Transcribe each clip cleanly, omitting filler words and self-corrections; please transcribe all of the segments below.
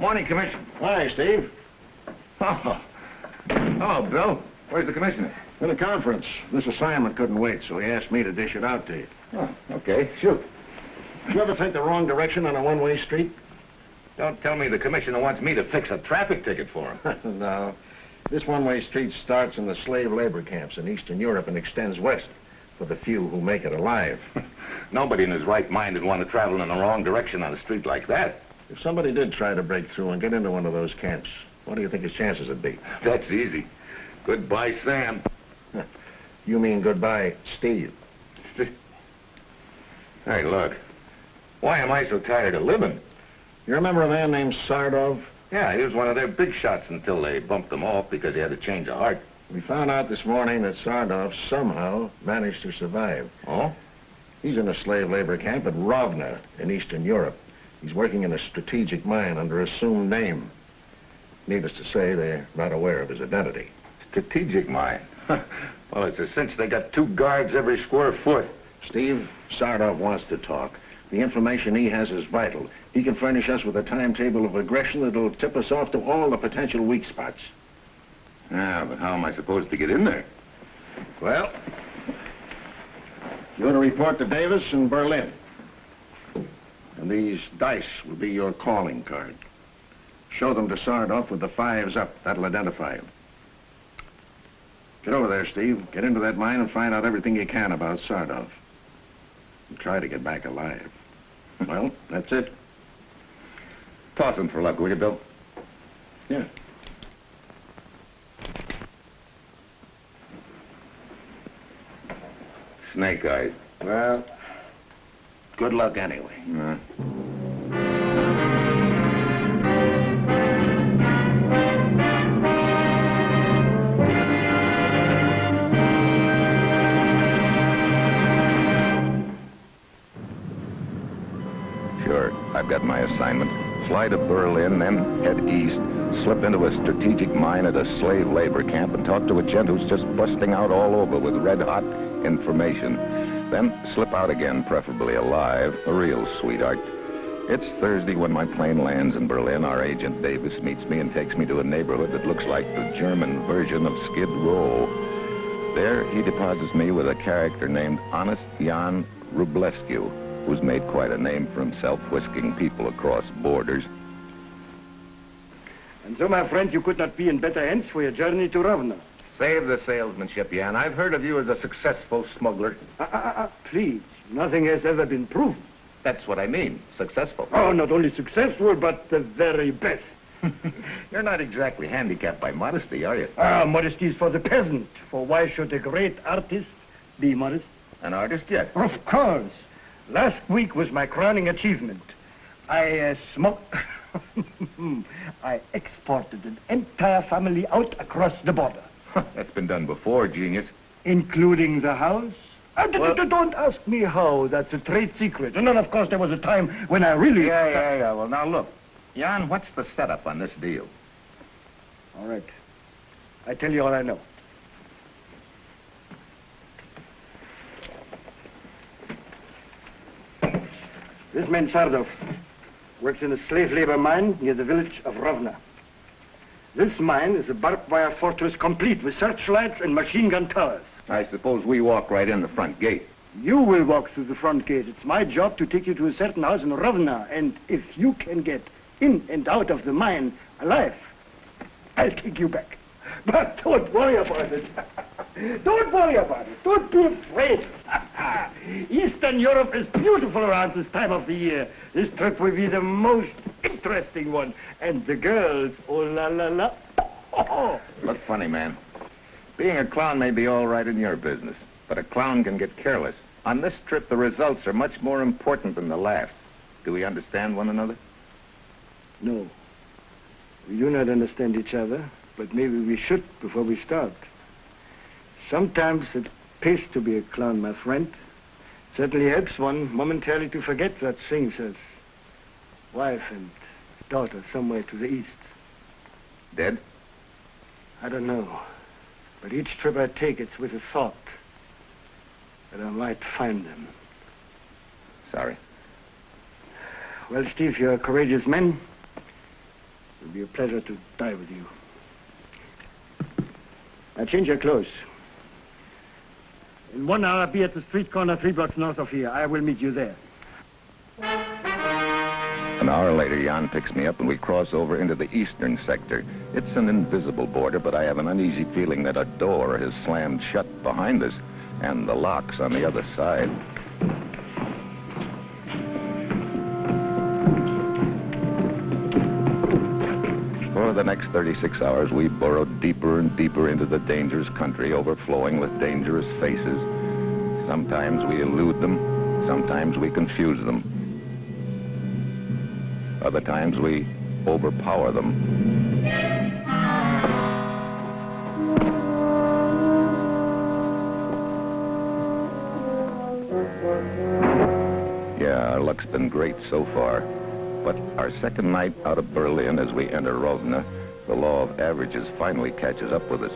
Morning, Commissioner. Hi, Steve. Oh. Oh, Bill. Where's the commissioner? At a conference. This assignment couldn't wait, so he asked me to dish it out to you. Oh, okay. Shoot. Did you ever take the wrong direction on a one-way street? Don't tell me the commissioner wants me to fix a traffic ticket for him. No. This one-way street starts in the slave labor camps in Eastern Europe and extends west for the few who make it alive. Nobody in his right mind would want to travel in the wrong direction on a street like that. If somebody did try to break through and get into one of those camps, what do you think his chances would be? That's easy. Goodbye, Sam. You mean goodbye, Steve. Hey, look. Why am I so tired of living? You remember a man named Sardov? Yeah, he was one of their big shots until they bumped him off because he had a change of heart. We found out this morning that Sardov somehow managed to survive. Oh? He's in a slave labor camp at Rovna in Eastern Europe. He's working in a strategic mine under assumed name. Needless to say, they're not aware of his identity. Strategic mine? Well, it's a cinch they got 2 guards every square foot. Steve, Sardov wants to talk. The information he has is vital. He can furnish us with a timetable of aggression that'll tip us off to all the potential weak spots. Ah, but how am I supposed to get in there? Well, you're to report to Davis in Berlin. And these dice will be your calling card. Show them to Sardov with the 5s up. That'll identify him. Get over there, Steve. Get into that mine and find out everything you can about Sardov. And try to get back alive. Well, that's it. Toss him for luck, will you, Bill? Yeah. Snake eyes. Well, good luck anyway. Sure, I've got my assignment. Fly to Berlin, then head east, slip into a strategic mine at a slave labor camp and talk to a gent who's just busting out all over with red-hot information. Then slip out again, preferably alive, a real sweetheart. It's Thursday when my plane lands in Berlin. Our agent Davis meets me and takes me to a neighborhood that looks like the German version of Skid Row. There, he deposits me with a character named Honest Jan Rublescu, who's made quite a name for himself whisking people across borders. And so, my friend, you could not be in better hands for your journey to Rovna. Save the salesmanship, Jan. I've heard of you as a successful smuggler. Please, nothing has ever been proven. That's what I mean, successful. Oh, not only successful, but the very best. You're not exactly handicapped by modesty, are you? Modesty is for the peasant. For why should a great artist be modest? An artist yet? Of course. Last week was my crowning achievement. I I exported an entire family out across the border. That's been done before, genius. Including the house? Don't ask me how. That's a trade secret. And then, of course, there was a time when I really... Yeah. Well, now, look. Jan, what's the setup on this deal? All right. I tell you all I know. This man, Sardov, works in a slave labor mine near the village of Rovna. This mine is a barbed wire fortress complete with searchlights and machine gun towers. I suppose we walk right in the front gate. You will walk through the front gate. It's my job to take you to a certain house in Rovna, and if you can get in and out of the mine alive, I'll take you back. But don't worry about it. Don't worry about it. Don't be afraid. Eastern Europe is beautiful around this time of the year. This trip will be the most interesting one. And the girls, oh la la la. Oh. Look funny, man. Being a clown may be all right in your business, but a clown can get careless. On this trip, the results are much more important than the laughs. Do we understand one another? No. We do not understand each other, but maybe we should before we start. Sometimes it pays to be a clown, my friend. It certainly helps one momentarily to forget such things as wife and daughter somewhere to the east. Dead? I don't know. But each trip I take, it's with a thought that I might find them. Sorry. Well, Steve, you're a courageous man. It'll be a pleasure to die with you. Now change your clothes. In 1 hour, be at the street corner 3 blocks north of here. I will meet you there. An hour later, Jan picks me up and we cross over into the eastern sector. It's an invisible border, but I have an uneasy feeling that a door has slammed shut behind us and the lock's on the other side. For the next 36 hours, we burrowed deeper and deeper into the dangerous country, overflowing with dangerous faces. Sometimes we elude them, sometimes we confuse them. Other times we overpower them. Yeah, our luck's been great so far. But our second night out of Berlin as we enter Rovna, the law of averages finally catches up with us.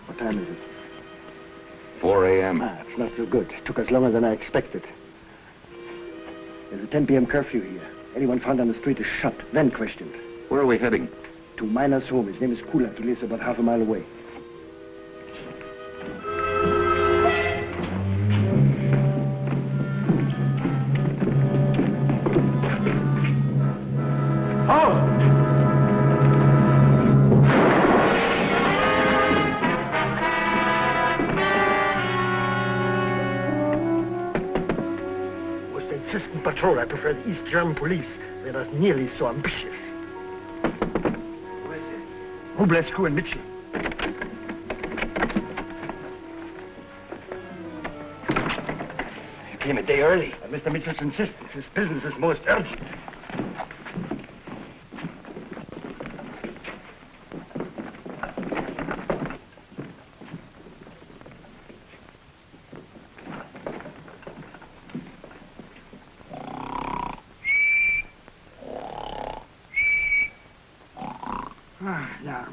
What time is it? 4 a.m. It's not so good. It took us longer than I expected. There's a 10 p.m. curfew here. Anyone found on the street is shot, then questioned. Where are we heading? To Miner's home. His name is Kulak. He lives about half a mile away. Patrol. I prefer the East German police. They're not nearly so ambitious. Who is it? Rublescu and Mitchell. You came a day early. Mr. Mitchell's insistence. His business is most urgent. Now.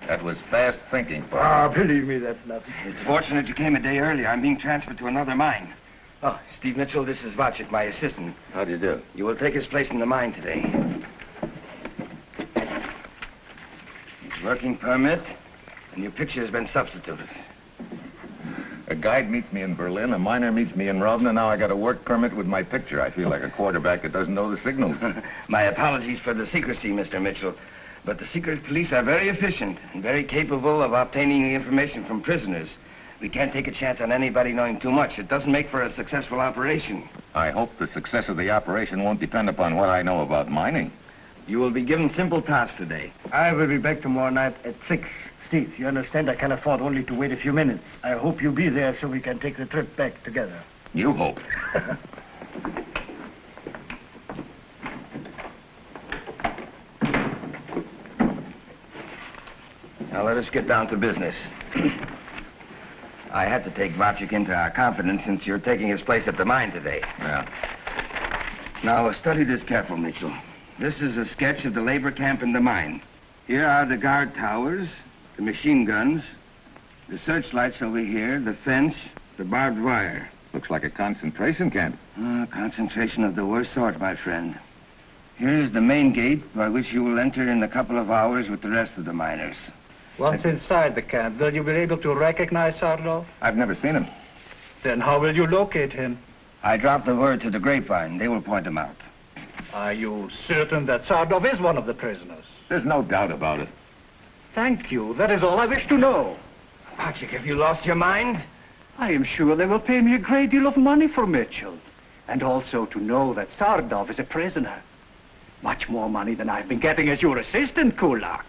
That was fast thinking. Believe me, that's nothing. It's fortunate you came a day early. I'm being transferred to another mine. Oh, Steve Mitchell, this is Vacek, my assistant. How do you do? You will take his place in the mine today. His working permit, and your picture has been substituted. A guide meets me in Berlin, a miner meets me in Rovna. Now I got a work permit with my picture. I feel like a quarterback that doesn't know the signals. My apologies for the secrecy, Mr. Mitchell. But the secret police are very efficient and very capable of obtaining information from prisoners. We can't take a chance on anybody knowing too much. It doesn't make for a successful operation. I hope the success of the operation won't depend upon what I know about mining. You will be given simple tasks today. I will be back tomorrow night at 6. Steve, you understand I can afford only to wait a few minutes. I hope you'll be there so we can take the trip back together. You hope. Now let us get down to business. I had to take Vacek into our confidence since you're taking his place at the mine today. Yeah. Now, study this careful, Mitchell. This is a sketch of the labor camp in the mine. Here are the guard towers, the machine guns, the searchlights over here, the fence, the barbed wire. Looks like a concentration camp. Concentration of the worst sort, my friend. Here is the main gate by which you will enter in a couple of hours with the rest of the miners. Once inside the camp, will you be able to recognize Sardov? I've never seen him. Then how will you locate him? I dropped the word to the grapevine. They will point him out. Are you certain that Sardov is one of the prisoners? There's no doubt about it. Thank you. That is all I wish to know. Vacek, have you lost your mind? I am sure they will pay me a great deal of money for Mitchell. And also to know that Sardov is a prisoner. Much more money than I've been getting as your assistant, Kulak.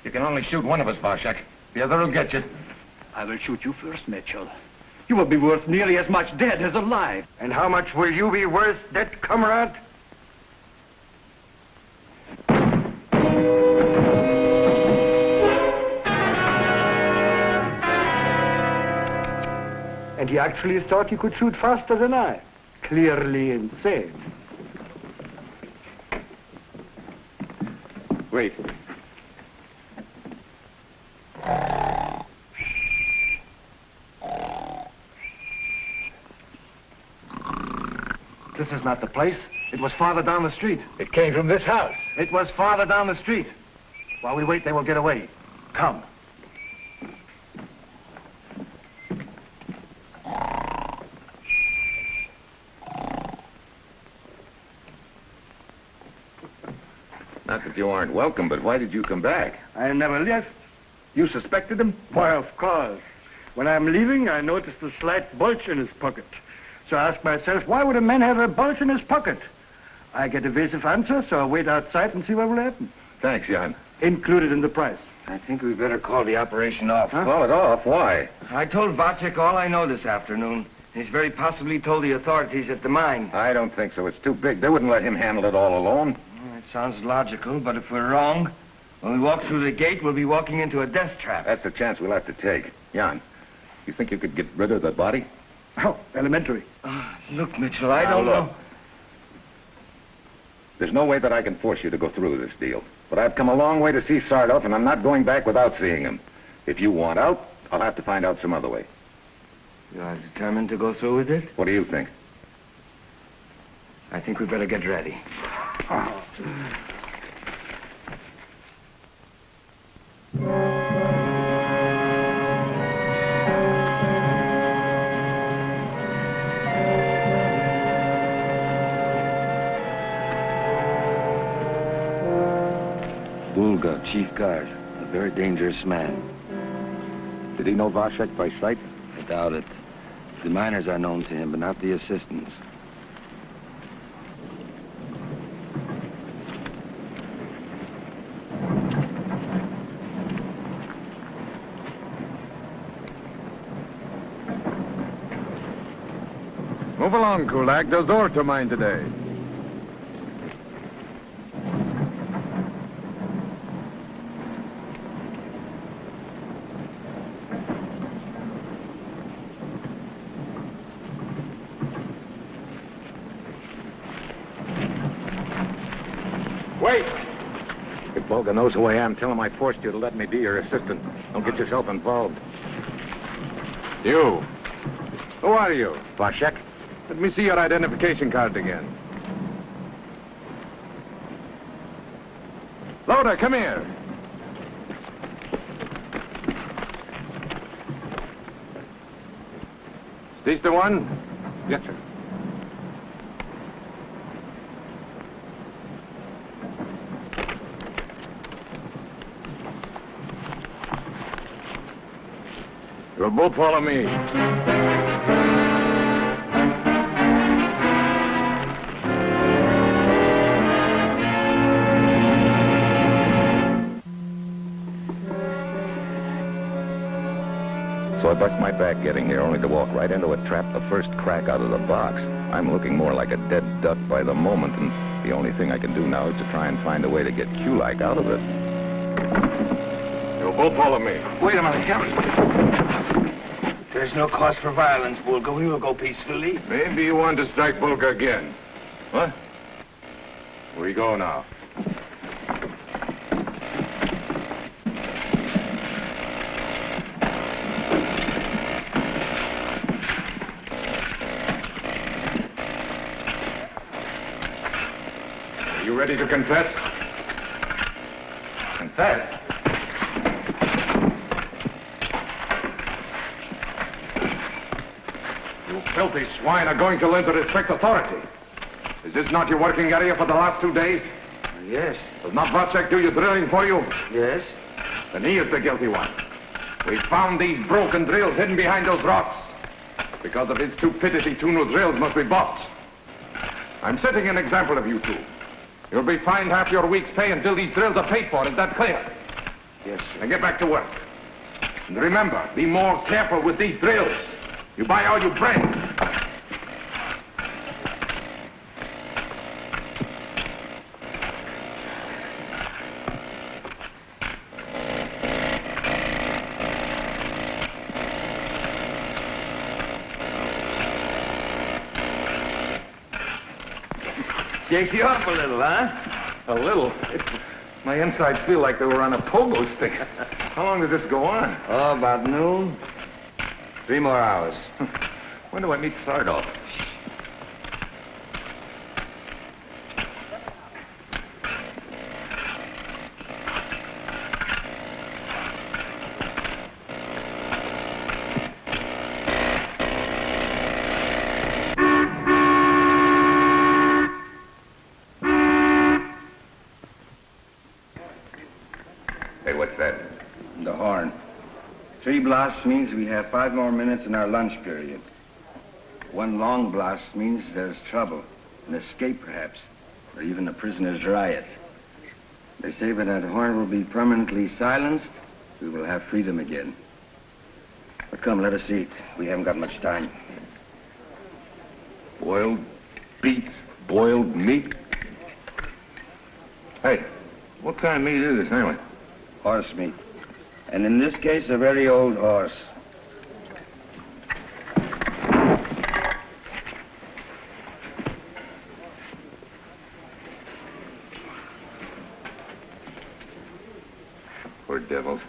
You can only shoot one of us, Vacek. The other will get you. I will shoot you first, Mitchell. You will be worth nearly as much dead as alive. And how much will you be worth, dead comrade? he actually thought he could shoot faster than I. Clearly insane. Wait. This is not the place. It was farther down the street. It came from this house. It was farther down the street. While we wait, they will get away. Come. Not that you aren't welcome, but why did you come back? I never left. You suspected him? Why, of course. When I'm leaving, I noticed a slight bulge in his pocket. So I asked myself, why would a man have a bulge in his pocket? I get evasive answer, so I wait outside and see what will happen. Thanks, Jan. Included in the price. I think we better call the operation off. Huh? Call it off. Why? I told Vacek all I know this afternoon. He's very possibly told the authorities at the mine. I don't think so. It's too big. They wouldn't let him handle it all alone. Well, it sounds logical, but if we're wrong, when we walk through the gate, we'll be walking into a death trap. That's a chance we'll have to take. Jan, you think you could get rid of the body? Oh, elementary. Look, Mitchell, I Now, don't look. know. There's no way that I can force you to go through with this deal. But I've come a long way to see Sardoff, and I'm not going back without seeing him. If you want out, I'll have to find out some other way. You are determined to go through with it? What do you think? I think we better get ready. Bulga, chief guard, a very dangerous man. Did he know Vacek by sight? I doubt it. The miners are known to him, but not the assistants. Move along, Kulak. There's ore to mine today. Wait! If Bulga knows who I am, tell him I forced you to let me be your assistant. Don't get yourself involved. You. Who are you? Vacek? Let me see your identification card again. Loader, come here. Is this the one? Yes, sir. You'll both follow me. So I bust my back getting here, only to walk right into a trap the first crack out of the box. I'm looking more like a dead duck by the moment, and the only thing I can do now is to try and find a way to get Kulak out of it. You'll both follow me. Wait a minute, Captain. There's no cause for violence, Bulga. We will go peacefully. Maybe you want to strike Bulga again. What? We go now. Are you ready to confess? Confess? You filthy swine are going to learn to respect authority. Is this not your working area for the last 2 days? Yes. Does not Vacek do your drilling for you? Yes. Then he is the guilty one. We found these broken drills hidden behind those rocks. Because of his stupidity, 2 new drills must be bought. I'm setting an example of you two. You'll be fined half your week's pay until these drills are paid for. Is that clear? Yes, sir. Then get back to work. And remember, be more careful with these drills. You buy all you bring. Shakes you up a little, huh? A little. My insides feel like they were on a pogo stick. How long does this go on? Oh, about noon. 3 more hours. When do I meet Sardoff? Hey, what's that? The horn. 3 blasts means we have 5 more minutes in our lunch period. 1 long blast means there's trouble, an escape perhaps, or even a prisoner's riot. They say when that horn will be permanently silenced, we will have freedom again. But come, let us eat. We haven't got much time. Boiled beets, boiled meat. Hey, what kind of meat is this anyway? Horse meat. And in this case, a very old horse. Poor devils.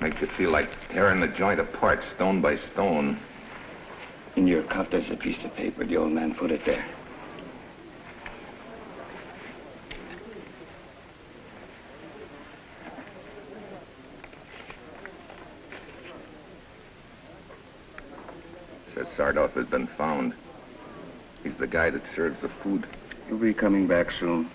Makes you feel like tearing the joint apart, stone by stone. In your cup, there's a piece of paper. The old man put it there. Says Sardoff has been found. He's the guy that serves the food. He'll be coming back soon.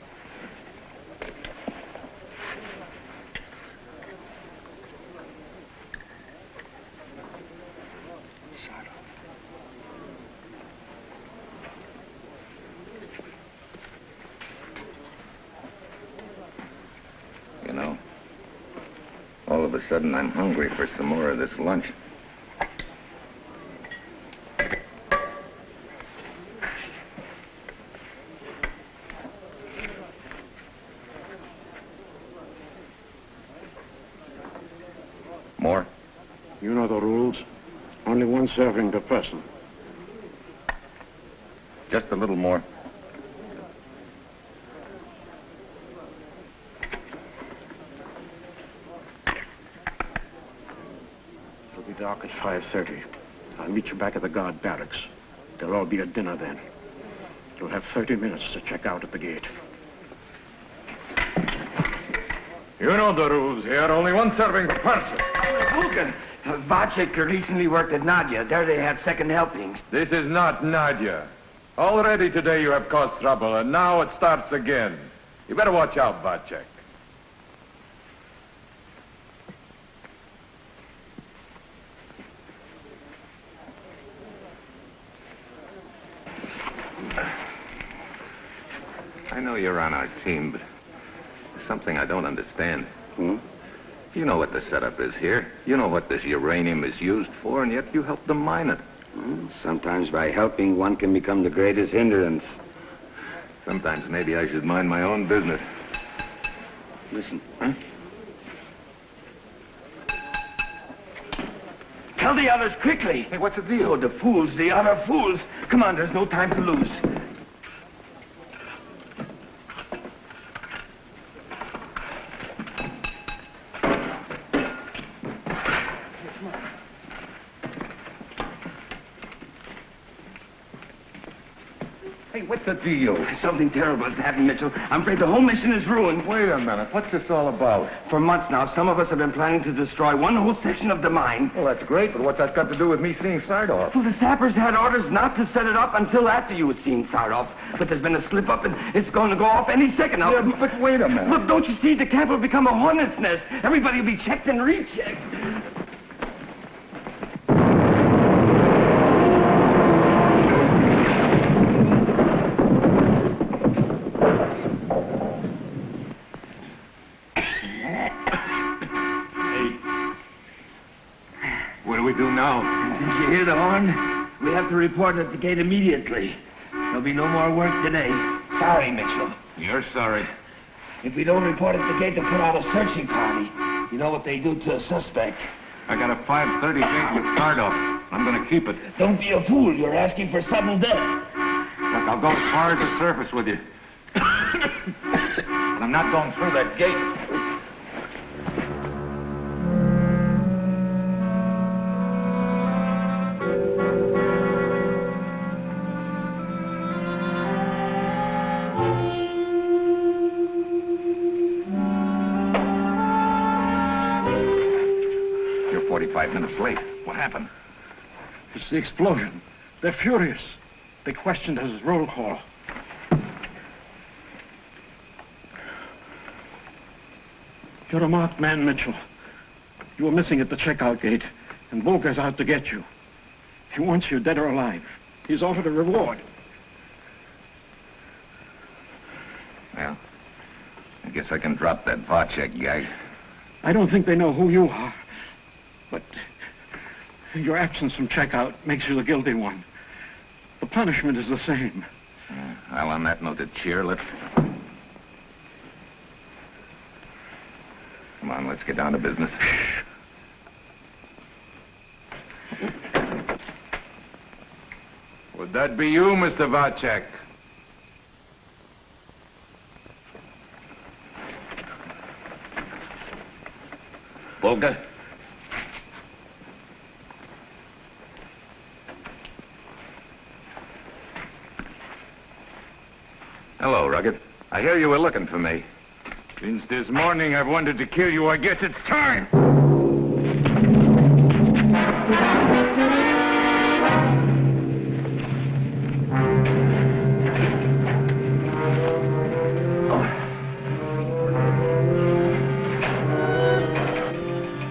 You know, all of a sudden I'm hungry for some more of this lunch. More? You know the rules. Only 1 serving per person. Just a little more. It'll be dark at 5:30. I'll meet you back at the guard barracks. There'll all be at dinner then. You'll have 30 minutes to check out at the gate. You know the rules here. Only 1 serving per person. Vulcan, Vacek recently worked at Nadia. There they had second helpings. This is not Nadia. Already today you have caused trouble, and now it starts again. You better watch out, Vacek. I know you're on our team, but there's something I don't understand. You know what the setup is here. You know what this uranium is used for, and yet you help them mine it. Sometimes by helping, one can become the greatest hindrance. Sometimes maybe I should mind my own business. Listen. Tell the others quickly. Hey, what's the deal? Oh, the fools, the other fools. Come on, there's no time to lose. Hey, what's the deal? Something terrible has happened, Mitchell. I'm afraid the whole mission is ruined. Wait a minute. What's this all about? For months now, some of us have been planning to destroy one whole section of the mine. Well, that's great, but what's that got to do with me seeing Sardoff? Well, the sappers had orders not to set it up until after you had seen Sardoff. But there's been a slip-up, and it's going to go off any second now. Yeah, but wait a minute. Look, don't you see? The camp will become a hornet's nest. Everybody will be checked and rechecked. What do we do now? Did you hear the horn? We have to report at the gate immediately. There'll be no more work today. Sorry, Mitchell. You're sorry. If we don't report at the gate, they'll put out a searching party. You know what they do to a suspect. I got a 5:30 date with Sardoff. I'm going to keep it. Don't be a fool. You're asking for sudden death. But Look, I'll go as far as the surface with you. But I'm not going through that gate. You're 45 minutes late. What happened? It's the explosion. They're furious. They questioned us as roll call. You're a marked man, Mitchell. You were missing at the checkout gate, and Volker's out to get you. He wants you dead or alive. He's offered a reward. Well, I guess I can drop that Vacek guy. I don't think they know who you are, but your absence from checkout makes you the guilty one. The punishment is the same. Well, on that note of cheer, let's... Come on, let's get down to business. Would that be you, Mr. Vacek? Volker? Hello, Rugged. I hear you were looking for me. Since this morning I've wanted to kill you, I guess it's time.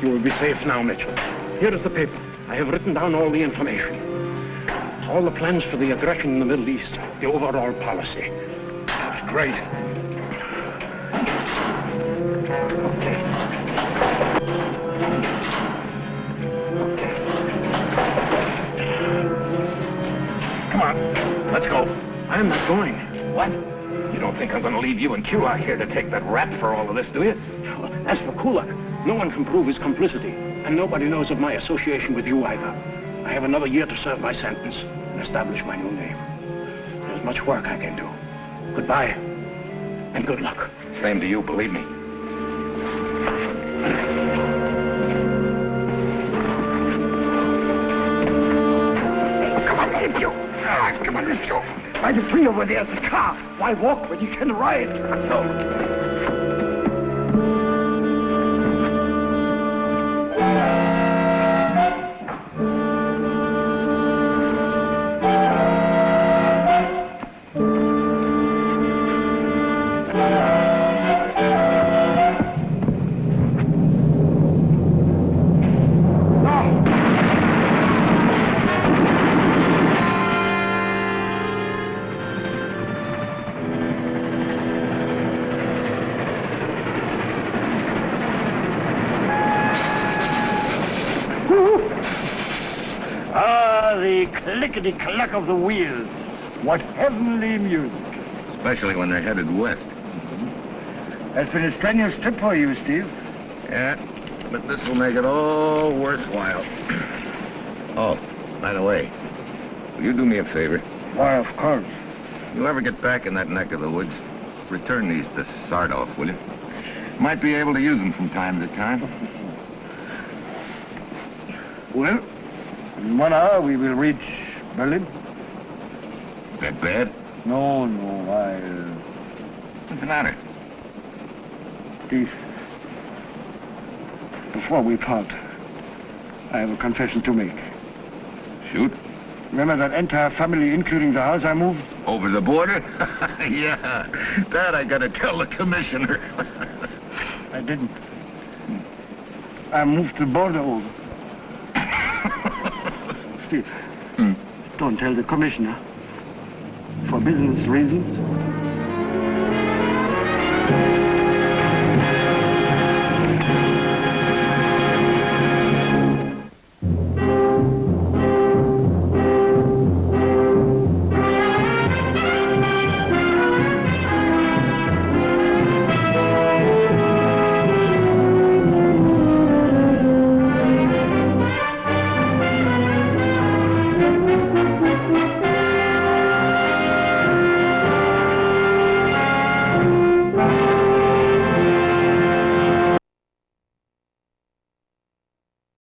You will be safe now, Mitchell. Here is the paper. I have written down all the information. All the plans for the aggression in the Middle East, the overall policy. That's great. Come on, let's go. I'm not going. What? You don't think I'm going to leave you and Q out here to take that rap for all of this, do you? As for Kulak, no one can prove his complicity, and nobody knows of my association with you either. I have another year to serve my sentence and establish my new name. There's much work I can do. Goodbye, and good luck. Same to you, believe me. Come on, Matthew. Come on, let's go. By the tree over there, the car. Why walk when you can ride? No. Clickety-clack of the wheels. What heavenly music. Especially when they're headed west. That's been a strenuous trip for you, Steve. Yeah, but this will make it all worthwhile. Oh, by the way, will you do me a favor? Why, of course. You'll ever get back in that neck of the woods, return these to Sardoff, will you? Might be able to use them from time to time. Well, in 1 hour we will reach Berlin. Is that bad? No, What's the matter? Steve, before we part, I have a confession to make. Shoot. Remember that entire family, including the house I moved? Over the border? Yeah, that I gotta tell the commissioner. I didn't. I moved the border over. Steve, don't tell the commissioner. For business reasons.